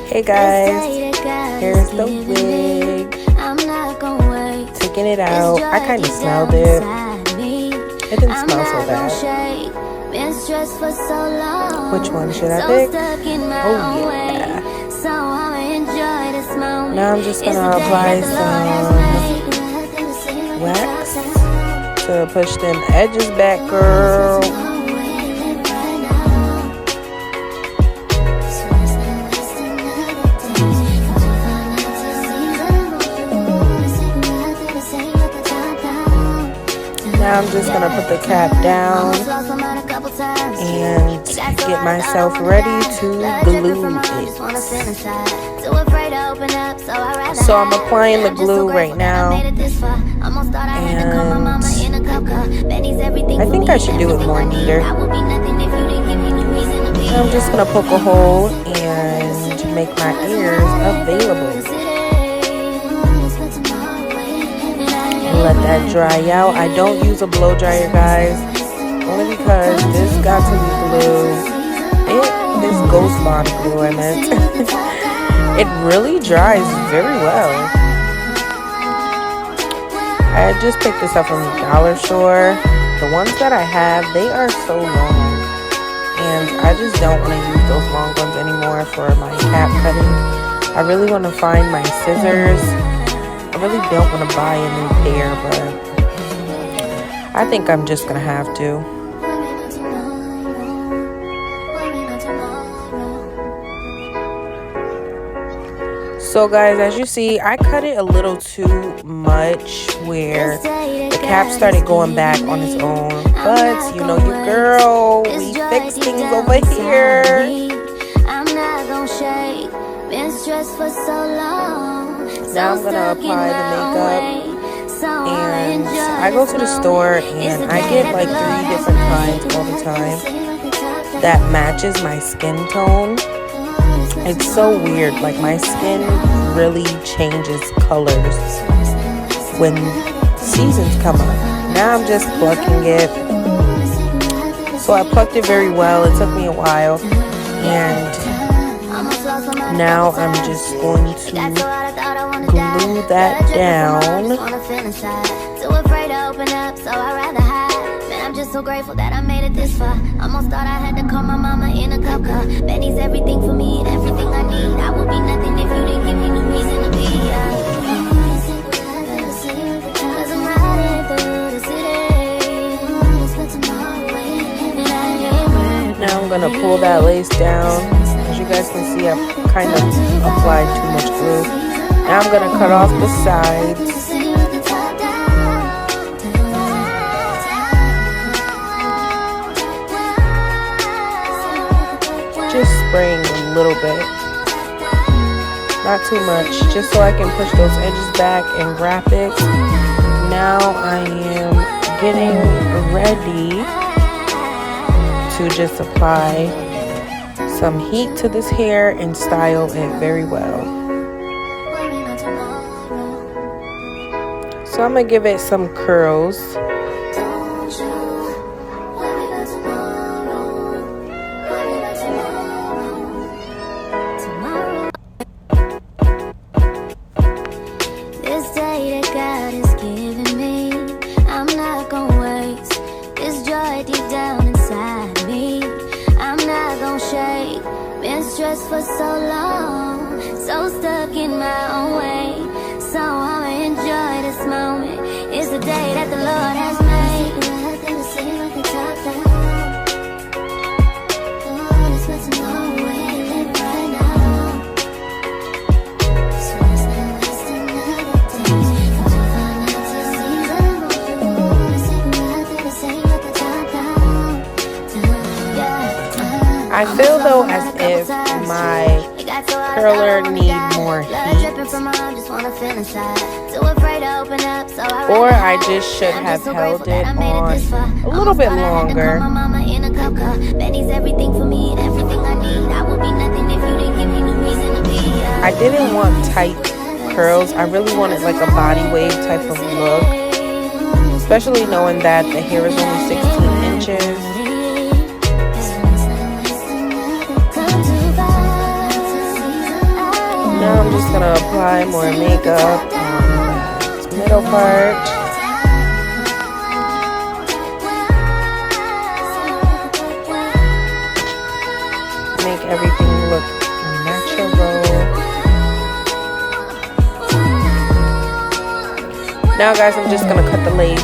Hey guys, here's the wig. Taking it out. I kind of smelled it. It didn't smell so bad. Which one should I pick? Oh yeah. Now I'm just gonna apply some wax to push them edges back, girl. Now I'm just gonna put the cap down and get myself ready to glue it. So I'm applying the glue right now, and I think I should do it more neater. I'm just gonna poke a hole and make my ears available. Let that dry out. I don't use a blow dryer, guys, only because this got to be glue. This Ghost Bond glue, I meant. It really dries very well. I just picked this up from the dollar store. The ones that I have, they are so long, and I just don't want to use those long ones anymore for my cap cutting. I really want to find my scissors. I really don't want to buy a new pair, but I think I'm just gonna have to. So guys, as you see, I cut it a little too much where the cap started going back on its own. But you know, your girl, we fix things over here. I'm not gonna shake. Been stressed for so long. Now I'm gonna apply the makeup, and I go to the store and I get like 3 different kinds all the time that matches my skin tone. It's so weird, like my skin really changes colors when seasons come up. Now I'm just plucking it. So I plucked it very well. It took me a while, and now I'm just going to glue that down. I'm just so grateful that I made it this far. Almost thought I had to call my mama in a cup car. Benny's everything for me and everything I need. I would be nothing if you didn't give me no reason to be. Now I'm gonna pull that lace down. As you guys can see, I've kind of applied too much glue. Now I'm gonna cut off the sides. Just spraying a little bit, not too much, just so I can push those edges back and wrap it. Now I am getting ready to just apply some heat to this hair and style it very well. So I'm gonna give it some curls. This day that God has given me, I'm not gonna waste this joy deep down inside me. I'm not gonna shake. Been stressed for so long, so stuck in my own way. So I'ma enjoy this moment. It's the day that the Lord has made. I feel though as if my curler needs more heat, or I just should have held it on a little bit longer. I didn't want tight curls. I really wanted like a body wave type of look, especially knowing that the hair is only 16 inches. Now I'm just gonna apply more makeup on the middle part. Make everything look natural. Now guys, I'm just gonna cut the lace,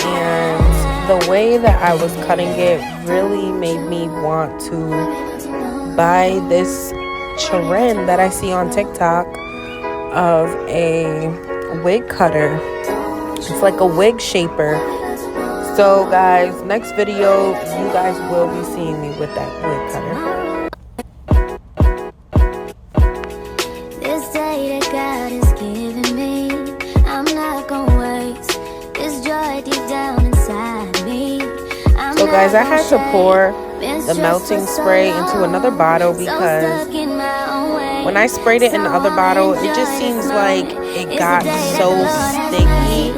and the way that I was cutting it really made me want to buy this trend that I see on TikTok of a wig cutter. It's like a wig shaper. So guys, next video you guys will be seeing me with that wig cutter. This day that God has given me, I'm not gonna waste this joy deep down inside me. So guys, I had to pour the melting spray into another bottle because when I sprayed it in the other bottle, it just seems like it got so sticky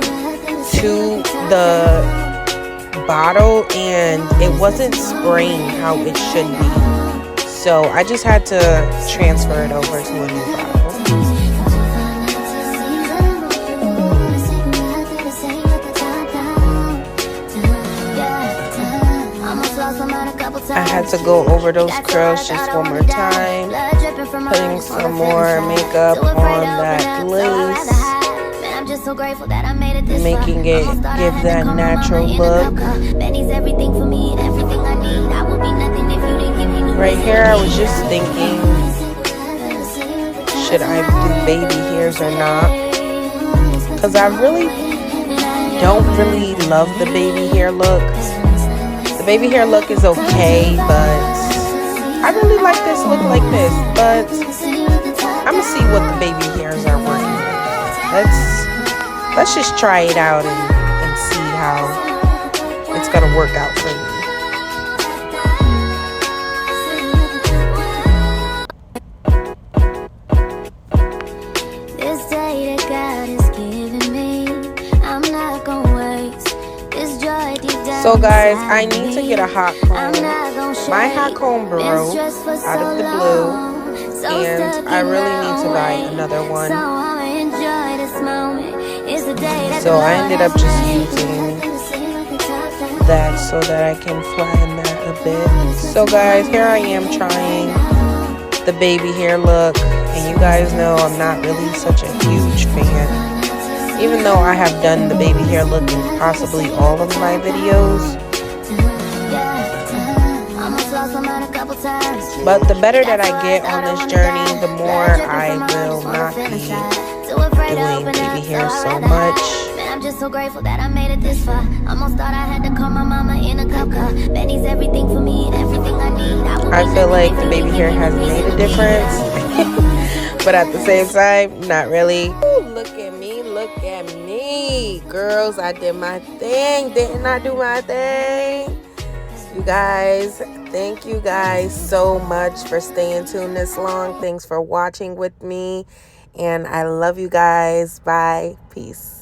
to the bottle and it wasn't spraying how it should be. So I just had to transfer it over to a new bottle. I had to go over those curls just one more time, putting some more makeup on that lace, making it give that natural look. Right here I was just thinking, should I do baby hairs or not? Because I really don't really love the baby hair look. The baby hair look is okay, but I really like this look like this. But I'm gonna see what the baby hairs are working with. Let's just try it out and see how it's gonna work out for me. This day that God has given me, I'm not gonna waste. So guys, I need to get a hot comb. My hot comb broke out of the blue, and I really need to buy another one. So I ended up just using that so that I can flatten that a bit. So guys, here I am trying the baby hair look, and you guys know I'm not really such a huge fan. Even though I have done the baby hair look in possibly all of my videos. But the better that I get on this journey, the more I will not be doing baby hair so much. I'm just so grateful that I made it this far. Almost thought I had to call my mama in a cup car. Benny's everything for me and everything I need. I feel like the baby hair has made a difference. But at the same time, not really. Ooh, look at me, look at me. Girls, I did my thing. Didn't I do my thing? You guys, thank you guys so much for staying tuned this long. Thanks for watching with me. And I love you guys. Bye. Peace.